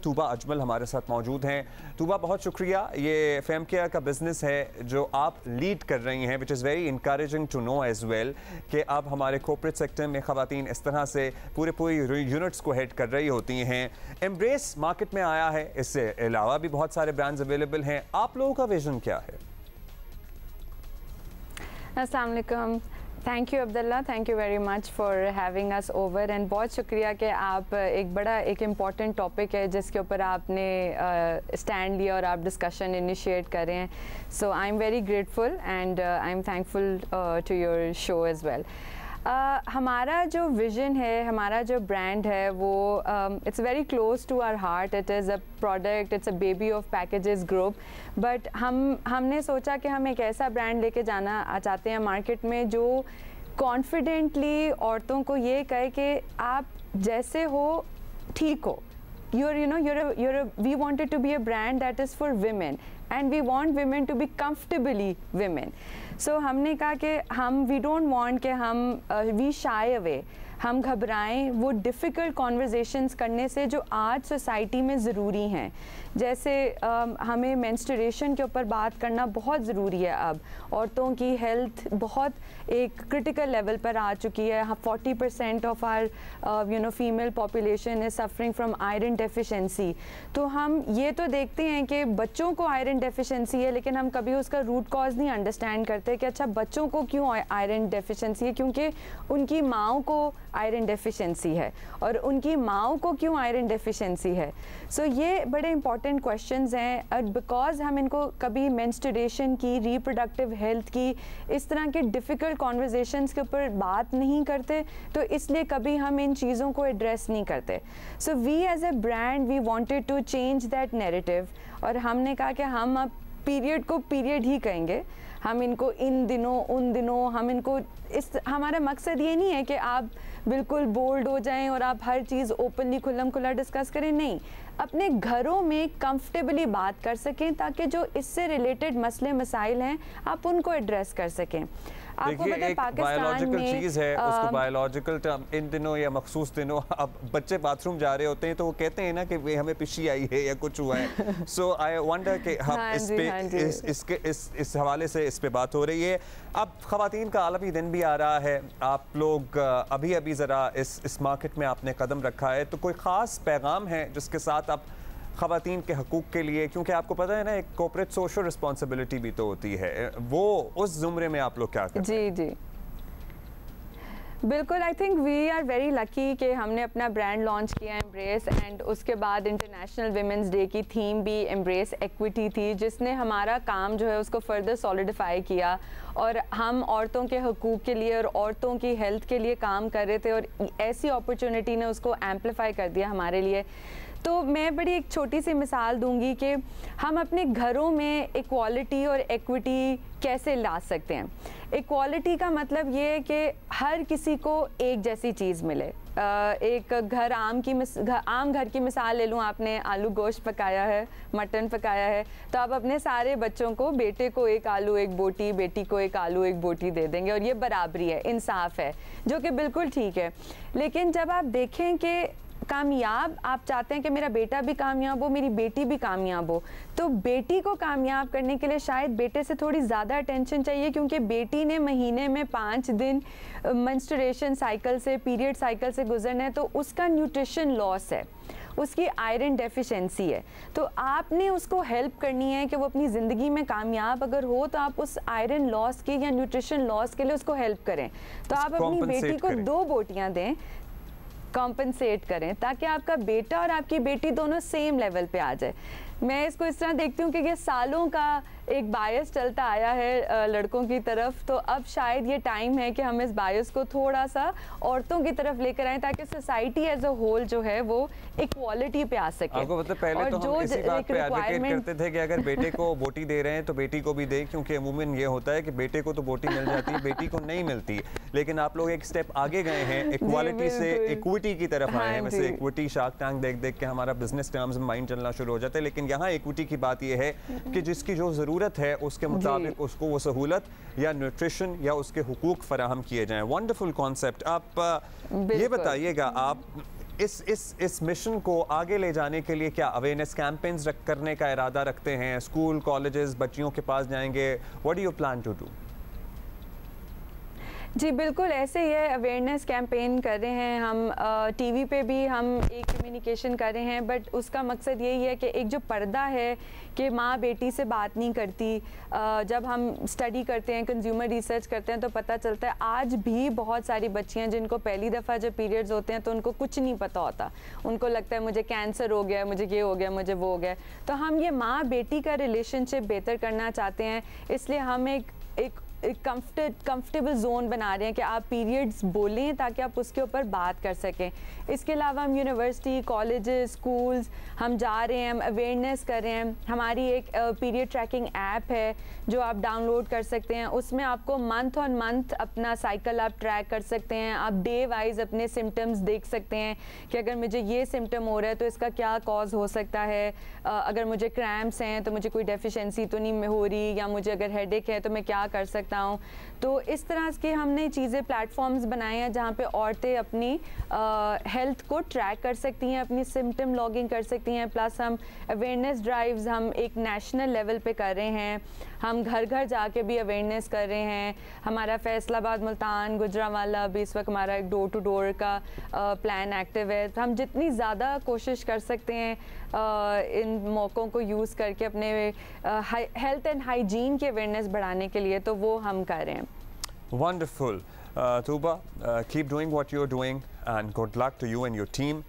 तूबा अजमल हमारे साथ मौजूद हैं। तूबा, बहुत शुक्रिया। ये फेमकेयर का बिज़नेस है जो आप लीड कर रही हैं, which is very encouraging to know as well कि अब हमारे कॉर्पोरेट सेक्टर में ख़वातीन इस तरह से पूरी यूनिट्स को हेड कर रही होती हैं। एम्ब्रेस मार्केट में आया है, इससे अलावा भी बहुत सारे ब्रांड्स अवेलेबल हैं। आप लोगों का विजन क्या है? अस्सलाम वालेकुम। Thank you Abdullah, thank you very much for having us over and बहुत शुक्रिया कि आप एक इम्पॉर्टेंट टॉपिक है जिसके ऊपर आपने स्टैंड लिया और आप डिस्कशन इनिशिएट कर रहे हैं। So I am very grateful and I am thankful to your show as well. हमारा जो विज़न है, हमारा जो ब्रांड है वो it's very close to our heart. It is a product, it's a baby of packages group. But हमने सोचा कि हम एक ऐसा ब्रांड लेके जाना चाहते हैं मार्केट में जो कॉन्फिडेंटली औरतों को ये कहे कि आप जैसे हो ठीक हो। We wanted to be a brand that is for women and we want women to be comfortably women. So हमने कहा कि we don't want कि we shy away, हम घबराएं वो डिफ़िकल्ट कॉन्वर्जेशंस करने से जो आज सोसाइटी में ज़रूरी हैं। जैसे हमें मेंस्ट्रुएशन के ऊपर बात करना बहुत ज़रूरी है। अब औरतों की हेल्थ बहुत एक क्रिटिकल लेवल पर आ चुकी है। 40% of our female population is suffering from iron deficiency. तो हम ये तो देखते हैं कि बच्चों को आयरन डेफिशिएंसी है, लेकिन हम कभी उसका रूट कॉज नहीं अंडरस्टैंड करते कि अच्छा बच्चों को क्यों आयरन डेफिशिएंसी है, क्योंकि उनकी माँओं को आयरन डेफिशिएंसी है। और उनकी माँओं को क्यों आयरन डेफिशिएंसी है? सो ये बड़े इंपॉर्टेंट क्वेश्चंस हैं। बिकॉज हम इनको कभी मेंस्ट्रुएशन की, रिप्रोडक्टिव हेल्थ की, इस तरह के डिफ़िकल्ट कॉन्वर्जेशंस के ऊपर बात नहीं करते, तो इसलिए कभी हम इन चीज़ों को एड्रेस नहीं करते। So we as a brand we wanted to change that narrative. और हमने कहा कि हम अब पीरियड को पीरियड ही कहेंगे। हम इनको इन दिनों उन दिनों हम इनको हमारा मकसद ये नहीं है कि आप बिल्कुल बोल्ड हो जाएं और आप हर चीज़ ओपनली खुल्लम खुल्ला डिस्कस करें। नहीं, अपने घरों में कंफर्टेबली बात कर सकें ताकि जो इससे रिलेटेड मसले मसाइल हैं आप उनको एड्रेस कर सकें। आपको पता है पाकिस्तान में चीज़ है, उसको बायोलॉजिकल टर्म इन दिनों या मखसूस दिनों अब बच्चे बाथरूम जा रहे होते हैं तो वो कहते हैं ना कि हमें पिशी आई है या कुछ हुआ है। सो आई वंडर कि हम इस पे इस हवाले से इस पे बात हो रही है। अब ख़वातीन का आलमी दिन भी आ रहा है। आप लोग अभी ज़रा इस मार्केट में आपने कदम रखा है, तो कोई ख़ास पैगाम है जिसके साथ आप ख़वातीन के हकूक़ के लिए, क्योंकि आपको पता है ना एक कॉर्पोरेट सोशल रिस्पॉन्सिबिलिटी भी तो होती है, वो उस ज़ुमरे में आप लोग क्या करते हैं? जी बिल्कुल। I think we are very lucky कि हमने अपना ब्रांड लॉन्च किया एम्ब्रेस, एंड उसके बाद इंटरनेशनल विमेंस डे की थीम भी एम्ब्रेस एक्विटी थी, जिसने हमारा काम जो है उसको फर्दर सॉलिडिफाई किया। और हम औरतों के हकूक़ के लिए और औरतों की हेल्थ के लिए काम कर रहे थे, और ऐसी अपॉर्चुनिटी ने उसको एम्पलीफाई कर दिया हमारे लिए। तो मैं बड़ी एक छोटी सी मिसाल दूंगी कि हम अपने घरों में इक्वालिटी और एक्विटी कैसे ला सकते हैं। इक्वालिटी का मतलब ये है कि हर किसी को एक जैसी चीज़ मिले। एक आम घर की मिसाल ले लूँ, आपने आलू गोश्त पकाया है, मटन पकाया है, तो आप अपने सारे बच्चों को, बेटे को एक आलू एक बोटी, बेटी को एक आलू एक बोटी दे देंगे, और ये बराबरी है, इंसाफ है, जो कि बिल्कुल ठीक है। लेकिन जब आप देखें कि कामयाब आप चाहते हैं कि मेरा बेटा भी कामयाब हो, मेरी बेटी भी कामयाब हो, तो बेटी को कामयाब करने के लिए शायद बेटे से थोड़ी ज़्यादा अटेंशन चाहिए, क्योंकि बेटी ने महीने में 5 दिन मेंस्ट्रुएशन साइकिल से, पीरियड साइकिल से गुजरना है, तो उसका न्यूट्रिशन लॉस है, उसकी आयरन डेफिशिएंसी है। तो आपने उसको हेल्प करनी है कि वो अपनी ज़िंदगी में कामयाब अगर हो, तो आप उस आयरन लॉस के या न्यूट्रिशन लॉस के लिए उसको हेल्प करें। तो आप अपनी बेटी को 2 बोटियाँ दें, कॉम्पनसेट करें, ताकि आपका बेटा और आपकी बेटी दोनों सेम लेवल पे आ जाए। मैं इसको इस तरह देखती हूँ कि ये सालों का एक बायस चलता आया है लड़कों की तरफ, तो अब शायद ये टाइम है कि हम इस बायस को थोड़ा सा औरतों की तरफ लेकर आएं, ताकि सोसाइटी एज अ होल जो है वो इक्वालिटी पे आ सके। आपको मतलब पहले तो हम इसी बात पे एडवोकेट करते थे कि अगर बेटे को बोटी दे रहे हैं तो बेटी को भी दे, क्योंकि अमूमन ये होता है कि बेटे को तो बोटी मिल जाती है, बेटी को नहीं मिलती। लेकिन आप लोग एक स्टेप आगे गए हैं, इक्वालिटी से इक्विटी की तरफ आए हैं। वैसे इक्विटी शार्क टैंक देख देख के हमारा बिजनेस टर्म्स में माइंड चलना शुरू हो जाता है, लेकिन यहाँ इक्विटी की बात यह है कि जिसकी जो ज़रूरत है उसके मुताबिक उसको वो सहूलत या न्यूट्रिशन या उसके हुकूक फराहम किए जाएं। Wonderful concept. आप ये बताइएगा, आप इस मिशन को आगे ले जाने के लिए क्या अवेयरनेस कैंपेन्स करने का इरादा रखते हैं? स्कूल कॉलेजेस बच्चियों के पास जाएंगे? What do you plan to do? जी बिल्कुल, ऐसे ही है, अवेयरनेस कैंपेन कर रहे हैं हम, टीवी पे भी हम एक कम्युनिकेशन कर रहे हैं, बट उसका मकसद यही है कि एक जो पर्दा है कि माँ बेटी से बात नहीं करती, जब हम स्टडी करते हैं, कंज्यूमर रिसर्च करते हैं तो पता चलता है आज भी बहुत सारी बच्चियाँ जिनको पहली दफ़ा जब पीरियड्स होते हैं तो उनको कुछ नहीं पता होता, उनको लगता है मुझे कैंसर हो गया, मुझे ये हो गया, मुझे वो हो गया। तो हम ये माँ बेटी का रिलेशनशिप बेहतर करना चाहते हैं, इसलिए हम एक कंफर्टेबल जोन बना रहे हैं कि आप पीरियड्स बोलें ताकि आप उसके ऊपर बात कर सकें। इसके अलावा हम यूनिवर्सिटी, कॉलेजेस, स्कूल्स हम जा रहे हैं, हम अवेयरनेस कर रहे हैं। हमारी एक पीरियड ट्रैकिंग ऐप है जो आप डाउनलोड कर सकते हैं, उसमें आपको मंथ ऑन मंथ अपना साइकिल आप ट्रैक कर सकते हैं, आप डे वाइज अपने सिम्टम्स देख सकते हैं कि अगर मुझे ये सिम्टम हो रहा है तो इसका क्या कॉज हो सकता है, अगर मुझे क्रैम्प्स हैं तो मुझे कोई डेफिशिएंसी तो नहीं हो रही, या मुझे अगर हेडेक है तो मैं क्या कर सकता हूँ। तो इस तरह के हमने चीज़ें, प्लेटफॉर्म्स बनाए हैं जहाँ पे औरतें अपनी हेल्थ को ट्रैक कर सकती हैं, अपनी सिम्टम लॉगिंग कर सकती हैं। प्लस हम अवेयरनेस ड्राइव्स हम एक नेशनल लेवल पे कर रहे हैं, हम घर घर जाके भी अवेयरनेस कर रहे हैं। हमारा फैसलाबाद, मुल्तान, गुजरांवाला भी इस वक्त हमारा एक डोर टू डोर का प्लान एक्टिव है। तो हम जितनी ज़्यादा कोशिश कर सकते हैं इन मौक़ों को यूज़ करके अपने हेल्थ एंड हाइजीन की अवेयरनेस बढ़ाने के लिए, तो वो हम कर रहे हैं। Wonderful. Tuba, keep doing what you're doing and good luck to you and your team.